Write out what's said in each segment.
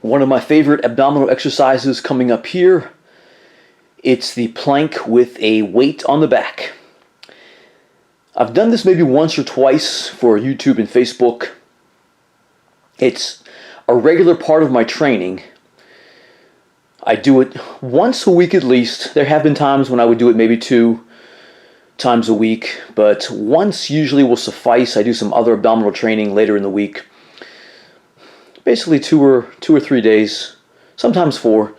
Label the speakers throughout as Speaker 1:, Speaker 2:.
Speaker 1: One of my favorite abdominal exercises coming up here. It's the plank with a weight on the back. I've done this maybe once or twice for YouTube and Facebook. It's a regular part of my training. I do it once a week at least. There have been times when I would do it maybe 2 times a week, but once usually will suffice. I do some other abdominal training later in the week. Basically 2 or 3 days, sometimes 4,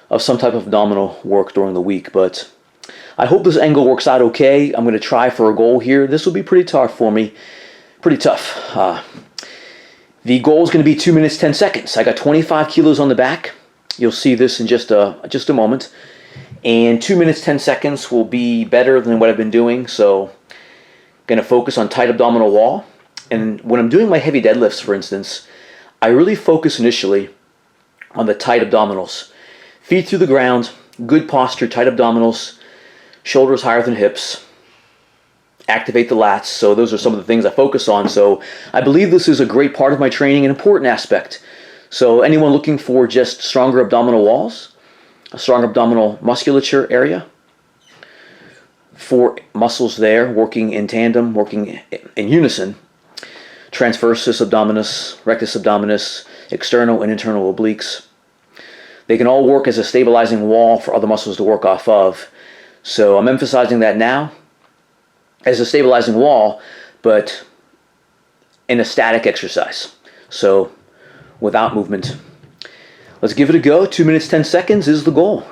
Speaker 1: of some type of abdominal work during the week. But I hope this angle works out okay. I'm going to try for a goal here. This will be pretty tough for me. Pretty tough. The goal is going to be 2 minutes 10 seconds. I got 25 kilos on the back. You'll see this in just a moment. And 2 minutes 10 seconds will be better than what I've been doing. So I'm going to focus on tight abdominal wall. And when I'm doing my heavy deadlifts, for instance, I really focus initially on the tight abdominals. Feet through the ground, good posture, tight abdominals, shoulders higher than hips. Activate the lats. So those are some of the things I focus on. So I believe this is a great part of my training, an important aspect. So anyone looking for just stronger abdominal walls, a strong abdominal musculature area, 4 muscles there working in tandem, working in unison. Transversus abdominis, rectus abdominis, external and internal obliques. They can all work as a stabilizing wall for other muscles to work off of. So I'm emphasizing that now as a stabilizing wall, but in a static exercise. So without movement. Let's give it a go. 2 minutes 10 seconds is the goal.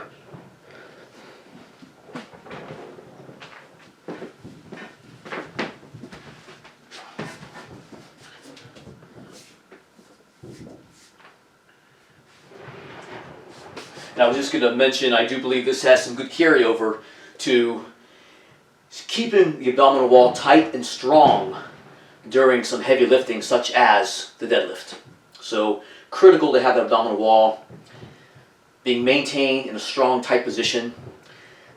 Speaker 1: And I was just going to mention, I do believe this has some good carryover to keeping the abdominal wall tight and strong during some heavy lifting, such as the deadlift. So critical to have the abdominal wall being maintained in a strong, tight position.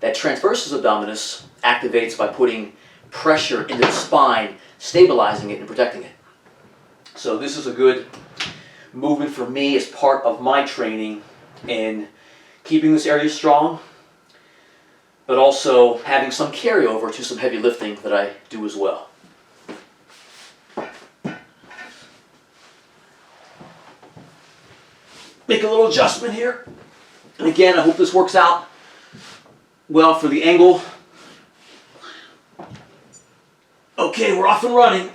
Speaker 1: That transversus abdominis activates by putting pressure into the spine, stabilizing it and protecting it. So this is a good movement for me as part of my training in keeping this area strong, but also having some carryover to some heavy lifting that I do as well. Make a little adjustment here. And again, I hope this works out well for the angle. Okay, we're off and running.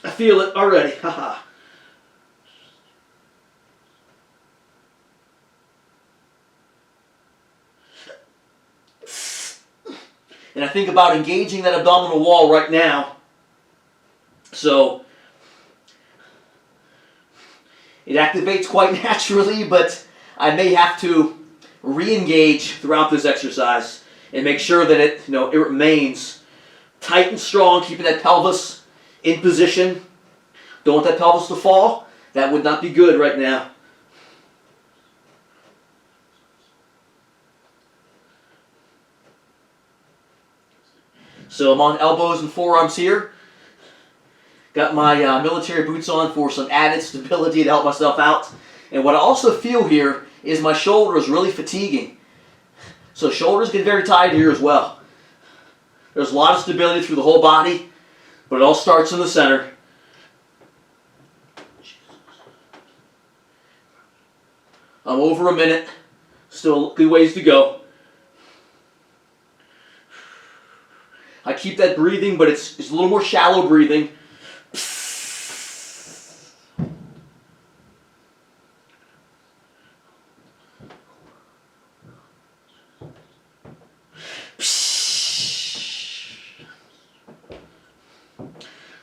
Speaker 1: I feel it already. Haha. And I think about engaging that abdominal wall right now. So it activates quite naturally, but I may have to re-engage throughout this exercise and make sure that it remains tight and strong, keeping that pelvis in position. Don't want that pelvis to fall. That would not be good right now. So I'm on elbows and forearms here. Got my military boots on for some added stability to help myself out. And what I also feel here is my shoulder is really fatiguing. So shoulders get very tight here as well. There's a lot of stability through the whole body, but it all starts in the center. I'm over a minute. Still a good ways to go. I keep that breathing, but it's a little more shallow breathing.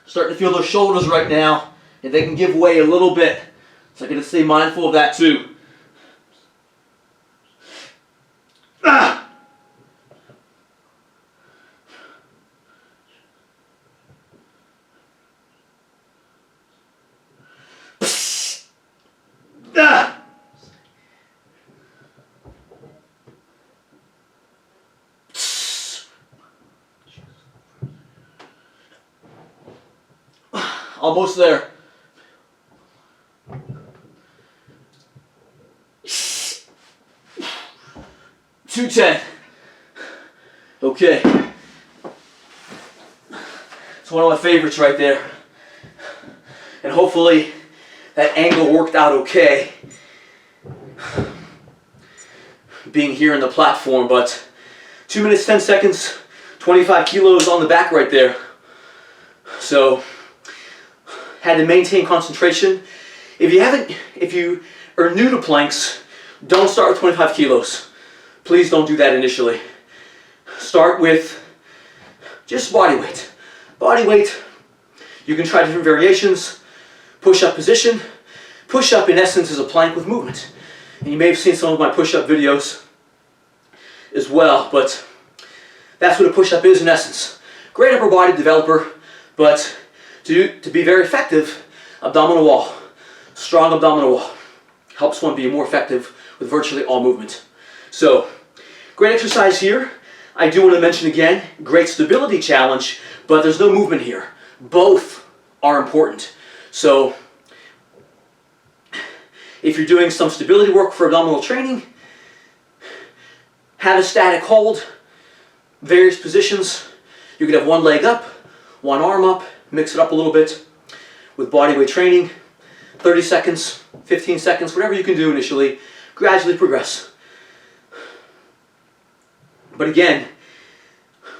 Speaker 1: Starting to feel those shoulders right now, and they can give way a little bit. So I'm going to stay mindful of that too. Almost there. 210. Okay. It's one of my favorites right there. And hopefully that angle worked out okay, being here in the platform, but 2 minutes, 10 seconds, 25 kilos on the back right there. So, had to maintain concentration. If you are new to planks, don't start with 25 kilos. Please don't do that initially. Start with just body weight. Body weight, you can try different variations. Push-up position. Push-up in essence is a plank with movement. And you may have seen some of my push-up videos as well, but that's what a push-up is in essence. Great upper body developer, but to be very effective, abdominal wall. Strong abdominal wall. Helps one be more effective with virtually all movement. So, great exercise here. I do want to mention again, great stability challenge, but there's no movement here. Both are important. So, if you're doing some stability work for abdominal training, have a static hold, various positions. You could have one leg up, one arm up, mix it up a little bit with body weight training. 30 seconds, 15 seconds, whatever you can do initially, gradually progress. But again,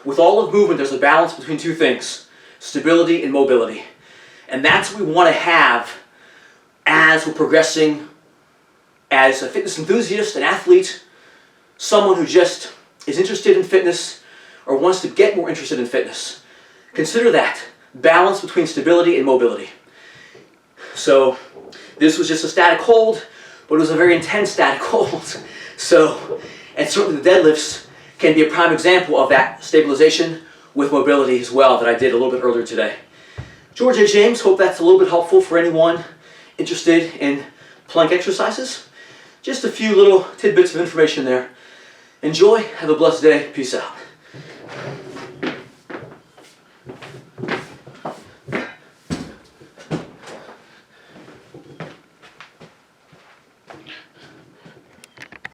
Speaker 1: with all of movement, there's a balance between two things, stability and mobility. And that's what we want to have as we're progressing as a fitness enthusiast, an athlete, someone who just is interested in fitness or wants to get more interested in fitness. Consider that, balance between stability and mobility. So, this was just a static hold, but it was a very intense static hold. So, and certainly the deadlifts can be a prime example of that stabilization with mobility as well that I did a little bit earlier today. George A. James, hope that's a little bit helpful for anyone interested in plank exercises. Just a few little tidbits of information there. Enjoy, have a blessed day, peace out.